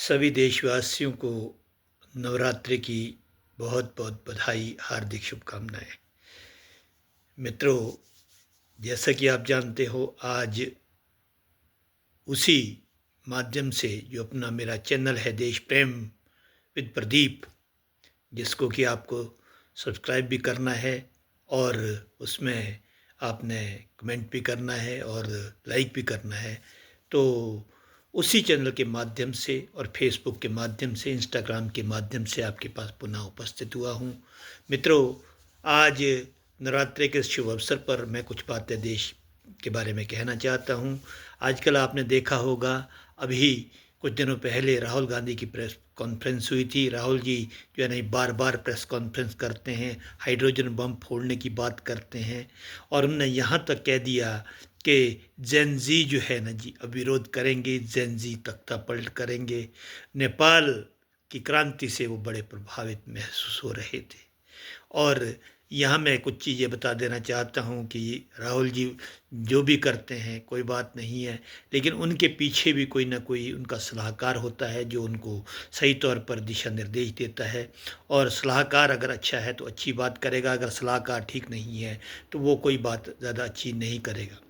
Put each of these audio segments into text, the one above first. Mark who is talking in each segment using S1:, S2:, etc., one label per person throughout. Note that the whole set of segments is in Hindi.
S1: सभी देशवासियों को नवरात्रि की बहुत बहुत बधाई, हार्दिक शुभकामनाएं। मित्रों, जैसा कि आप जानते हो, आज उसी माध्यम से जो अपना मेरा चैनल है देश प्रेम विद प्रदीप, जिसको कि आपको सब्सक्राइब भी करना है और उसमें आपने कमेंट भी करना है और लाइक भी करना है। तो उसी चैनल के माध्यम से और फेसबुक के माध्यम से, इंस्टाग्राम के माध्यम से आपके पास पुनः उपस्थित हुआ हूँ। मित्रों, आज नवरात्रि के शुभ अवसर पर मैं कुछ बातें देश के बारे में कहना चाहता हूँ। आजकल आपने देखा होगा, अभी कुछ दिनों पहले राहुल गांधी की प्रेस कॉन्फ्रेंस हुई थी। राहुल जी जो है ना बार बार प्रेस कॉन्फ्रेंस करते हैं, हाइड्रोजन बम फोड़ने की बात करते हैं और उन्होंने यहाँ तक कह दिया कि जेन जी जो है ना जी, अब विरोध करेंगे, जेन जी तख्ता पलट करेंगे। नेपाल की क्रांति से वो बड़े प्रभावित महसूस हो रहे थे। और यहाँ मैं कुछ चीज़ें बता देना चाहता हूँ कि राहुल जी जो भी करते हैं कोई बात नहीं है, लेकिन उनके पीछे भी कोई ना कोई उनका सलाहकार होता है जो उनको सही तौर पर दिशा निर्देश देता है। और सलाहकार अगर अच्छा है तो अच्छी बात करेगा, अगर सलाहकार ठीक नहीं है तो वो कोई बात ज़्यादा अच्छी नहीं करेगा।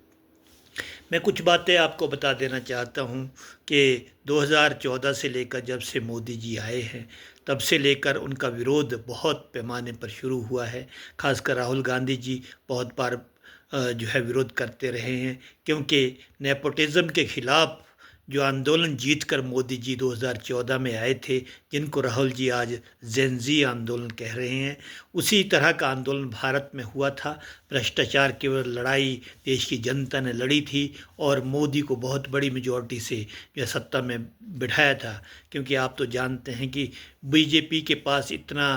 S1: मैं कुछ बातें आपको बता देना चाहता हूँ कि 2014 से लेकर जब से मोदी जी आए हैं, तब से लेकर उनका विरोध बहुत पैमाने पर शुरू हुआ है। खासकर राहुल गांधी जी बहुत बार जो है विरोध करते रहे हैं, क्योंकि नेपोटिज्म के खिलाफ जो आंदोलन जीतकर मोदी जी 2014 में आए थे, जिनको राहुल जी आज जेनजी आंदोलन कह रहे हैं, उसी तरह का आंदोलन भारत में हुआ था। भ्रष्टाचार की लड़ाई देश की जनता ने लड़ी थी और मोदी को बहुत बड़ी मेजॉरिटी से जो सत्ता में बिठाया था। क्योंकि आप तो जानते हैं कि बीजेपी के पास इतना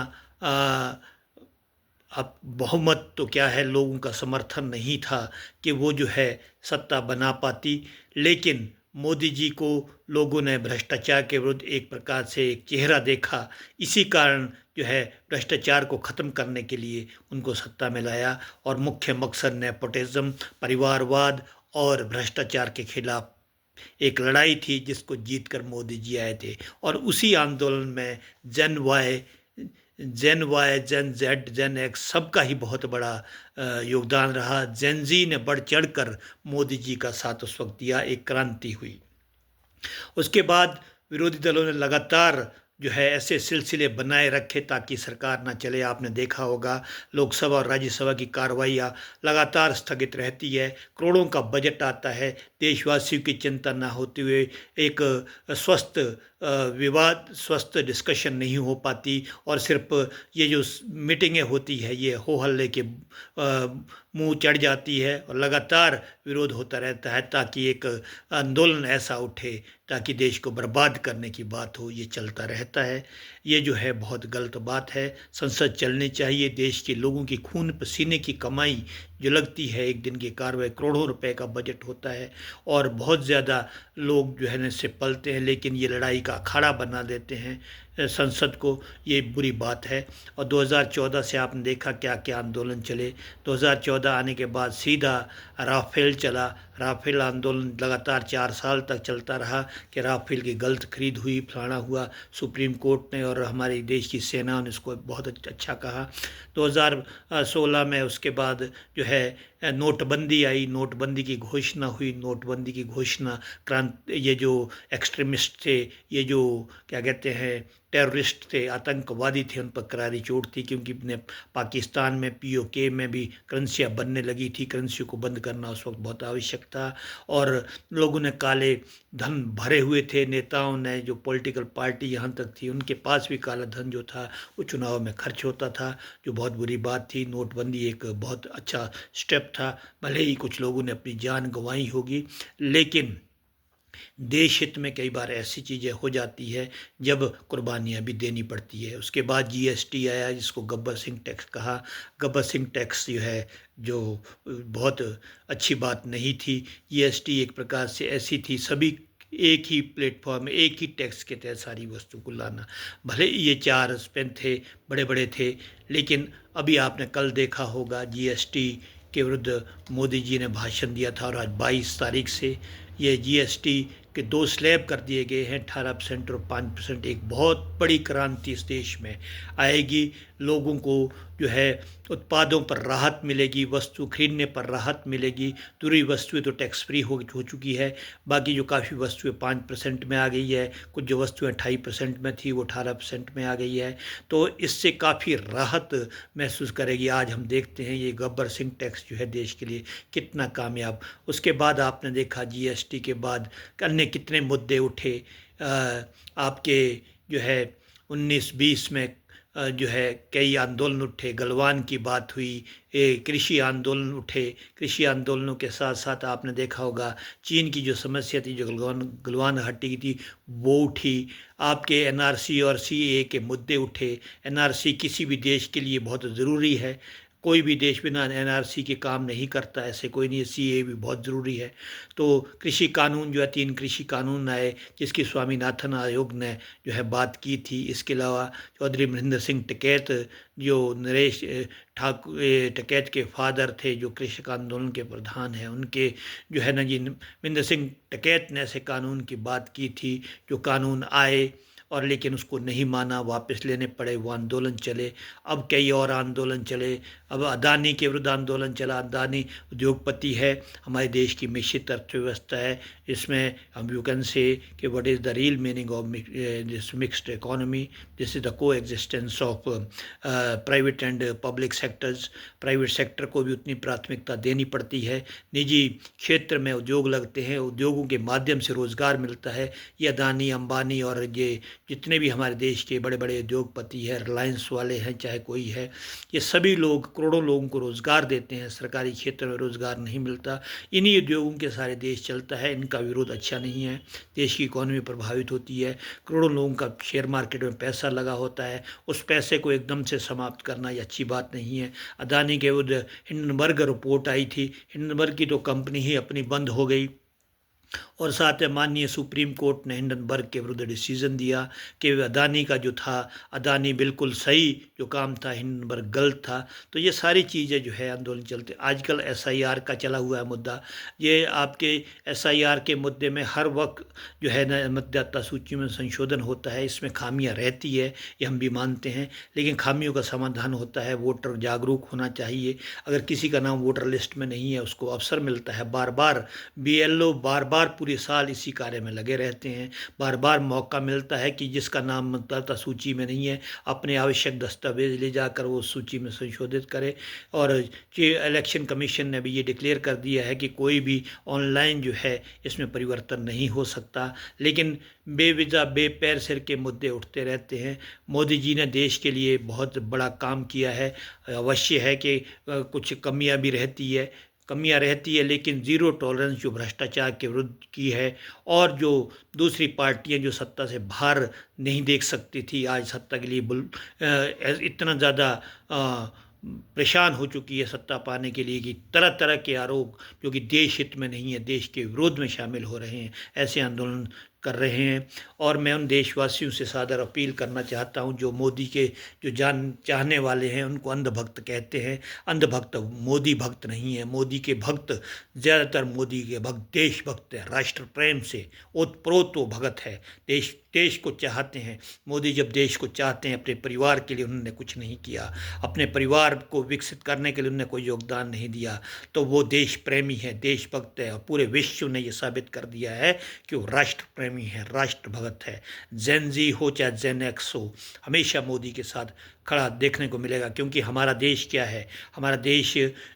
S1: अब बहुमत तो क्या है, लोगों का समर्थन नहीं था कि वो जो है सत्ता बना पाती। लेकिन मोदी जी को लोगों ने भ्रष्टाचार के विरुद्ध एक प्रकार से एक चेहरा देखा, इसी कारण जो है भ्रष्टाचार को ख़त्म करने के लिए उनको सत्ता में लाया। और मुख्य मकसद नेपोटिज्म, परिवारवाद और भ्रष्टाचार के खिलाफ एक लड़ाई थी, जिसको जीत कर मोदी जी आए थे। और उसी आंदोलन में जेन वाई, जेन जेड, जेन एक्स सबका ही बहुत बड़ा योगदान रहा। जेन जी ने बढ़ चढ़ कर मोदी जी का साथ उस वक्त दिया, एक क्रांति हुई। उसके बाद विरोधी दलों ने लगातार जो है ऐसे सिलसिले बनाए रखे ताकि सरकार ना चले। आपने देखा होगा लोकसभा और राज्यसभा की कार्रवाइयाँ लगातार स्थगित रहती है, करोड़ों का बजट आता है, देशवासियों की चिंता ना होते हुए एक स्वस्थ विवाद, स्वस्थ डिस्कशन नहीं हो पाती। और सिर्फ ये जो मीटिंगें होती है ये हो हल्ले के मुंह चढ़ जाती है और लगातार विरोध होता रहता है ताकि एक आंदोलन ऐसा उठे ताकि देश को बर्बाद करने की बात हो। ये चलता रहता है। ये जो है बहुत गलत बात है। संसद चलनी चाहिए। देश के लोगों की खून पसीने की कमाई जो लगती है, एक दिन की कार्रवाई, करोड़ों रुपए का बजट होता है और बहुत ज़्यादा लोग जो है ना इससे पलते हैं, लेकिन ये लड़ाई का अखाड़ा बना देते हैं संसद को। ये बुरी बात है। और 2014 से आपने देखा क्या क्या आंदोलन चले। 2014 आने के बाद सीधा राफेल चला। राफेल आंदोलन लगातार 4 साल तक चलता रहा कि राफेल की गलत खरीद हुई, फलाना हुआ। सुप्रीम कोर्ट ने और हमारे देश की सेना ने इसको बहुत अच्छा कहा। 2016 में उसके बाद जो है नोटबंदी आई, नोटबंदी की घोषणा हुई। नोटबंदी की घोषणा ये जो एक्सट्रीमिस्ट थे, ये जो क्या कहते हैं टेररिस्ट थे, आतंकवादी थे, उन पर करारी चोट थी। क्योंकि पाकिस्तान में पीओके में भी करेंसियाँ बनने लगी थी। करेंसी को बंद करना उस वक्त बहुत आवश्यक था और लोगों ने काले धन भरे हुए थे। नेताओं ने, जो पॉलिटिकल पार्टी यहाँ तक थी, उनके पास भी काला धन जो था वो चुनाव में खर्च होता था, जो बहुत बुरी बात थी। नोटबंदी एक बहुत अच्छा स्टेप था। भले ही कुछ लोगों ने अपनी जान गंवाई होगी, लेकिन देश हित में कई बार ऐसी चीज़ें हो जाती है जब कुर्बानियाँ भी देनी पड़ती है। उसके बाद जीएसटी आया, जिसको गब्बर सिंह टैक्स कहा। गब्बर सिंह टैक्स जो है जो बहुत अच्छी बात नहीं थी। जीएसटी एक प्रकार से ऐसी थी, सभी एक ही प्लेटफॉर्म, एक ही टैक्स के तहत सारी वस्तु को लाना। भले ये 4 स्पेन थे, बड़े बड़े थे, लेकिन अभी आपने कल देखा होगा जीएसटी के विरुद्ध मोदी जी ने भाषण दिया था और आज 22 तारीख से ये जीएसटी कि 2 स्लैब कर दिए गए हैं, 18% और 5%। एक बहुत बड़ी क्रांति इस देश में आएगी। लोगों को जो है उत्पादों पर राहत मिलेगी, वस्तु खरीदने पर राहत मिलेगी। दूसरी वस्तुएं तो टैक्स फ्री हो चुकी है, बाकी जो काफ़ी वस्तुएं 5% में आ गई है, कुछ जो वस्तुएं 2.5% में थी वो 18% में आ गई है। तो इससे काफ़ी राहत महसूस करेगी। आज हम देखते हैं ये गब्बर सिंह टैक्स जो है देश के लिए कितना कामयाब। उसके बाद आपने देखा जीएसटी के बाद अन्य कितने मुद्दे उठे। आपके जो है 19-20 में जो है कई आंदोलन उठे, गलवान की बात हुई, कृषि आंदोलन उठे। कृषि आंदोलनों के साथ साथ आपने देखा होगा चीन की जो समस्या थी, जो गलवान घाटी की थी, वो उठी। आपके एनआरसी और सीएए के मुद्दे उठे। एनआरसी किसी भी देश के लिए बहुत ज़रूरी है, कोई भी देश बिना एनआरसी के काम नहीं करता, ऐसे कोई नहीं है। सीएए भी बहुत ज़रूरी है। तो कृषि कानून जो है, 3 कृषि कानून आए जिसकी स्वामीनाथन आयोग ने जो है बात की थी। इसके अलावा चौधरी महेंद्र सिंह टिकैत जो नरेश ठाकुर टिकैत के फादर थे, जो कृषक आंदोलन के प्रधान हैं, उनके जो है ना जी महेंद्र सिंह टिकैत ने ऐसे कानून की बात की थी। जो कानून आए और लेकिन उसको नहीं माना, वापस लेने पड़े, वो आंदोलन चले। अब कई और आंदोलन चले। अब अदानी के विरुद्ध आंदोलन चला। अदानी उद्योगपति है, हमारे देश की मिश्रित अर्थव्यवस्था है। इसमें हम यू कैन से कि what is the real meaning of this mixed economy. This is the coexistence of private and public sectors. Private sector को भी उतनी प्राथमिकता देनी पड़ती है। निजी क्षेत्र में उद्योग लगते हैं, उद्योगों के माध्यम से रोज़गार मिलता है। ये अदानी, अंबानी और ये जितने भी हमारे देश के बड़े बड़े उद्योगपति हैं, रिलायंस वाले हैं, चाहे कोई है, ये सभी लोग करोड़ों लोगों को रोज़गार देते हैं। सरकारी क्षेत्र में रोज़गार नहीं मिलता। इन्हीं उद्योगों के सारे देश चलता है। इनका विरोध अच्छा नहीं है। देश की इकॉनमी प्रभावित होती है। करोड़ों लोगों का शेयर मार्केट में पैसा लगा होता है। उस पैसे को एकदम से समाप्त करना ये अच्छी बात नहीं है। अदानी के विरुद्ध हिंडनबर्ग रिपोर्ट आई थी। हिंडनबर्ग की तो कंपनी ही अपनी बंद हो गई। और साथ में माननीय सुप्रीम कोर्ट ने हिंडनबर्ग के विरुद्ध डिसीजन दिया कि अदानी का जो था, अदानी बिल्कुल सही जो काम था, हिंडनबर्ग गलत था। तो ये सारी चीज़ें जो है आंदोलन चलते। आजकल एसआईआर का चला हुआ है मुद्दा। ये आपके एसआईआर के मुद्दे में हर वक्त जो है ना मतदाता सूची में संशोधन होता है। इसमें खामियां रहती है, ये हम भी मानते हैं, लेकिन खामियों का समाधान होता है। वोटर जागरूक होना चाहिए। अगर किसी का नाम वोटर लिस्ट में नहीं है, उसको अवसर मिलता है। बार बार बीएलओ बार बार पूरे साल इसी कार्य में लगे रहते हैं। बार बार मौका मिलता है कि जिसका नाम मतदाता सूची में नहीं है, अपने आवश्यक दस्तावेज ले जाकर वो सूची में संशोधित करे। और इलेक्शन कमीशन ने भी ये डिक्लेयर कर दिया है कि कोई भी ऑनलाइन जो है इसमें परिवर्तन नहीं हो सकता। लेकिन बेवजह बेपैर सिर के मुद्दे उठते रहते हैं। मोदी जी ने देश के लिए बहुत बड़ा काम किया है। अवश्य है कि कुछ कमियां भी रहती है, लेकिन ज़ीरो टॉलरेंस जो भ्रष्टाचार के विरुद्ध की है, और जो दूसरी पार्टियां जो सत्ता से बाहर नहीं देख सकती थी, आज सत्ता के लिए इतना ज़्यादा परेशान हो चुकी है सत्ता पाने के लिए कि तरह तरह के आरोप जो कि देश हित में नहीं है, देश के विरोध में शामिल हो रहे हैं, ऐसे आंदोलन कर रहे हैं। और मैं उन देशवासियों से सादर अपील करना चाहता हूं जो मोदी के जो जान चाहने वाले हैं, उनको अंधभक्त कहते हैं। अंधभक्त मोदी भक्त नहीं है। मोदी के भक्त, ज़्यादातर मोदी के भक्त देशभक्त है, राष्ट्र प्रेम से ओतप्रोत वो भगत है, देश को चाहते हैं। मोदी जब देश को चाहते हैं, अपने परिवार के लिए उन्होंने कुछ नहीं किया, अपने परिवार को विकसित करने के लिए उन्होंने कोई योगदान नहीं दिया, तो वो देश प्रेमी है, देशभक्त है। और पूरे विश्व ने ये साबित कर दिया है कि वो राष्ट्र प्रेमी है, राष्ट्र भगत है। जेन जी हो चाहे जेन एक्स हो, हमेशा मोदी के साथ खड़ा देखने को मिलेगा। क्योंकि हमारा देश क्या है, हमारा देश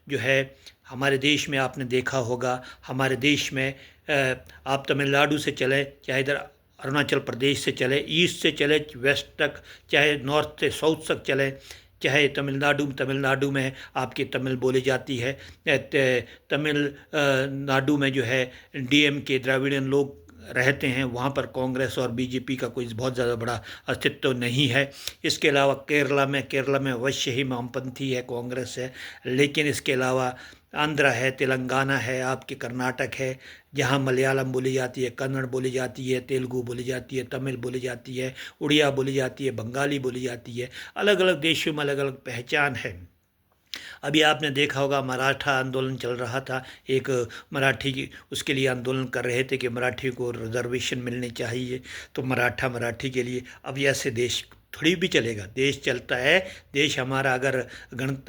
S1: जो है, हमारे देश में आपने देखा होगा, हमारे देश में आप तमिलनाडु से चले, चाहे इधर अरुणाचल प्रदेश से चले, ईस्ट से चले वेस्ट तक, चाहे नॉर्थ से साउथ तक चले, चाहे तमिलनाडु में आपकी तमिल बोली जाती है। तमिलनाडु में जो है डीएमके द्रविड़ियन लोग रहते हैं, वहाँ पर कांग्रेस और बीजेपी का कोई बहुत ज़्यादा बड़ा अस्तित्व नहीं है। इसके अलावा केरला में अवश्य ही वामपंथी है, कांग्रेस है। लेकिन इसके अलावा आंध्रा है, तेलंगाना है, आपके कर्नाटक है, जहाँ मलयालम बोली जाती है, कन्नड़ बोली जाती है, तेलुगु बोली जाती है, तमिल बोली जाती है, उड़िया बोली जाती है, बंगाली बोली जाती है। अलग अलग देशों में अलग अलग पहचान है। अभी आपने देखा होगा मराठा आंदोलन चल रहा था, एक मराठी की उसके लिए आंदोलन कर रहे थे कि मराठी को रिजर्वेशन मिलनी चाहिए, तो मराठी के लिए। अब ऐसे देश थोड़ी भी चलेगा। देश चलता है, देश हमारा अगर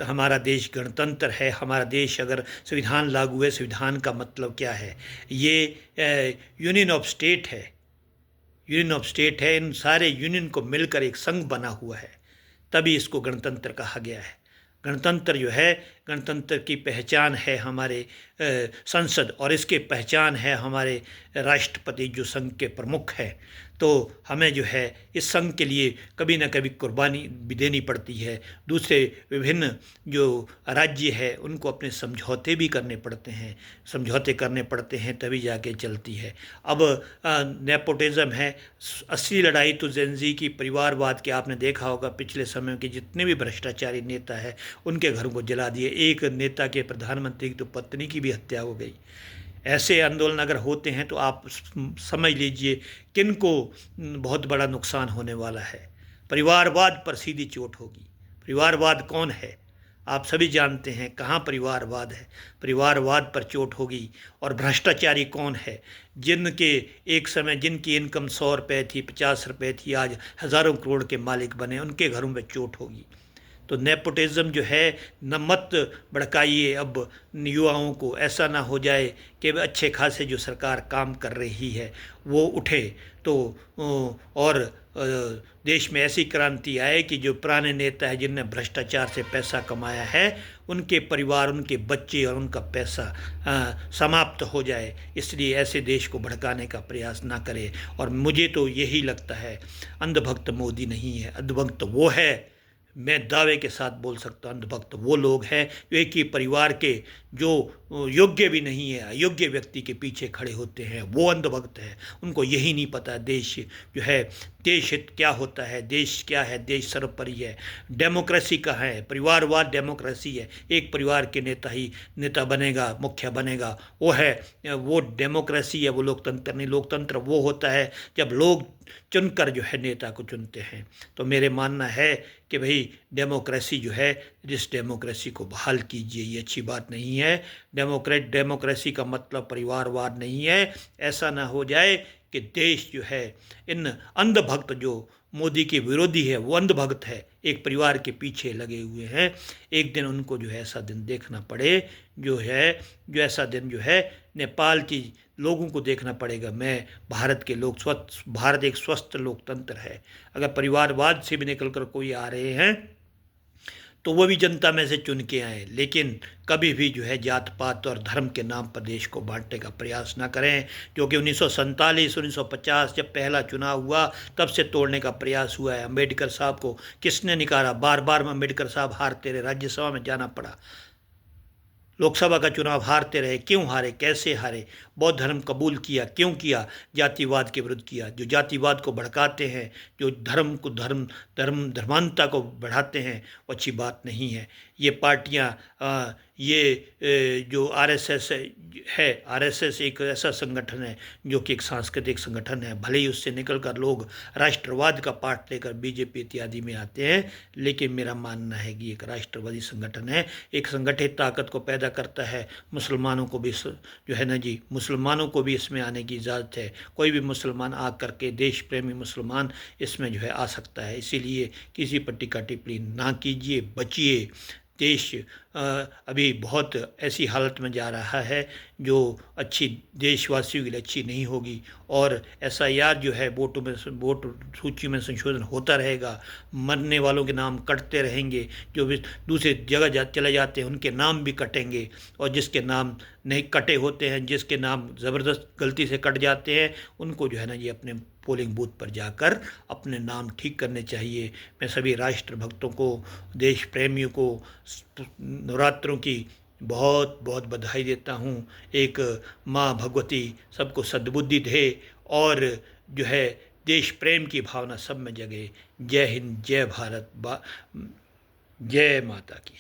S1: हमारा देश गणतंत्र है, हमारा देश अगर संविधान लागू है। संविधान का मतलब क्या है? ये यूनियन ऑफ स्टेट है, यूनियन ऑफ स्टेट है। इन सारे यूनियन को मिलकर एक संघ बना हुआ है, तभी इसको गणतंत्र कहा गया है। गणतंत्र जो है, गणतंत्र की पहचान है हमारे संसद, और इसके पहचान है हमारे राष्ट्रपति जो संघ के प्रमुख हैं। तो हमें जो है इस संघ के लिए कभी ना कभी कुर्बानी भी देनी पड़ती है। दूसरे विभिन्न जो राज्य है उनको अपने समझौते भी करने पड़ते हैं, समझौते करने पड़ते हैं, तभी जाके चलती है। अब नेपोटिज्म है। असली लड़ाई तो जेनजी की परिवारवाद के, आपने देखा होगा पिछले समय के जितने भी भ्रष्टाचारी नेता है उनके घरों को जला दिए। एक नेता के, प्रधानमंत्री की तो पत्नी की भी हत्या हो गई। ऐसे आंदोलन अगर होते हैं तो आप समझ लीजिए किनको बहुत बड़ा नुकसान होने वाला है। परिवारवाद पर सीधी चोट होगी। परिवारवाद कौन है? आप सभी जानते हैं कहाँ परिवारवाद है। परिवारवाद पर चोट होगी। और भ्रष्टाचारी कौन है? जिनके एक समय जिनकी इनकम 100 रुपये थी, 50 रुपये थी, आज हज़ारों करोड़ के मालिक बने, उनके घरों में चोट होगी। तो नेपोटिज्म जो है न मत भड़काइए अब युवाओं को। ऐसा ना हो जाए कि अच्छे खासे जो सरकार काम कर रही है वो उठे तो और देश में ऐसी क्रांति आए कि जो पुराने नेता है जिनने भ्रष्टाचार से पैसा कमाया है, उनके परिवार, उनके बच्चे और उनका पैसा समाप्त हो जाए। इसलिए ऐसे देश को भड़काने का प्रयास ना करें। और मुझे तो यही लगता है अंधभक्त मोदी नहीं है, अंधभक्त वो है, मैं दावे के साथ बोल सकता हूँ, अंधभक्त वो लोग हैं जो एक ही परिवार के जो योग्य भी नहीं है, अयोग्य व्यक्ति के पीछे खड़े होते हैं, वो अंधभक्त है। उनको यही नहीं पता देश जो है, देश हित क्या होता है, देश क्या है, देश सर्वोपरि है, डेमोक्रेसी कहाँ है। परिवारवाद डेमोक्रेसी है, एक परिवार के नेता ही नेता बनेगा, मुखिया बनेगा, वो डेमोक्रेसी है, वो लोकतंत्र नहीं। लोकतंत्र वो होता है जब लोग चुनकर जो है नेता को चुनते हैं। तो मेरे मानना है कि भाई डेमोक्रेसी जो है, जिस डेमोक्रेसी को बहाल कीजिए, ये अच्छी बात नहीं है। डेमोक्रेसी का मतलब परिवारवाद नहीं है। ऐसा ना हो जाए कि देश जो है इन अंधभक्त, जो मोदी के विरोधी है वो अंधभक्त है, एक परिवार के पीछे लगे हुए हैं, एक दिन उनको जो है ऐसा दिन देखना पड़े जो ऐसा दिन जो है नेपाल की लोगों को देखना पड़ेगा। भारत के लोग भारत एक स्वस्थ लोकतंत्र है। अगर परिवारवाद से भी निकलकर कोई आ रहे हैं तो वो भी जनता में से चुन के आए, लेकिन कभी भी जो है जात पात और धर्म के नाम पर देश को बांटने का प्रयास ना करें, जो कि 1947 1950 जब पहला चुनाव हुआ तब से तोड़ने का प्रयास हुआ है। अम्बेडकर साहब को किसने निकाला? बार बार अम्बेडकर साहब हारते रहे, राज्यसभा में जाना पड़ा, लोकसभा का चुनाव हारते रहे। क्यों हारे? कैसे हारे? बौद्ध धर्म कबूल किया, क्यों किया? जातिवाद के विरुद्ध किया। जो जातिवाद को भड़काते हैं, जो धर्म को धर्मांधता को बढ़ाते हैं, वो अच्छी बात नहीं है। ये पार्टियां जो आरएसएस है, आरएसएस एक ऐसा संगठन है जो कि एक सांस्कृतिक संगठन है। भले ही उससे निकलकर लोग राष्ट्रवाद का पाठ लेकर बीजेपी इत्यादि में आते हैं, लेकिन मेरा मानना है कि एक राष्ट्रवादी संगठन है, एक संगठित ताकत को पैदा करता है। मुसलमानों को भी जो है ना जी, मुसलमानों को भी इसमें आने की इजाज़त है। कोई भी मुसलमान आ करके, देश प्रेमी मुसलमान इसमें जो है आ सकता है। इसीलिए किसी पर टीका टिप्पणी ना कीजिए, बचिए। देश अभी बहुत ऐसी हालत में जा रहा है जो अच्छी देशवासियों के लिए अच्छी नहीं होगी। और एसआईआर जो है, वोट सूची में संशोधन होता रहेगा, मरने वालों के नाम कटते रहेंगे, जो भी दूसरी जगह चले जाते हैं उनके नाम भी कटेंगे, और जिसके नाम नहीं कटे होते हैं, जिसके नाम ज़बरदस्त गलती से कट जाते हैं, उनको जो है ना ये अपने पोलिंग बूथ पर जाकर अपने नाम ठीक करने चाहिए। मैं सभी राष्ट्र भक्तों को, देश प्रेमियों को नवरात्रों की बहुत बहुत बधाई देता हूँ। एक माँ भगवती सबको सद्बुद्धि दे और जो है देश प्रेम की भावना सब में जगे। जय हिंद, जय भारत, जय माता की।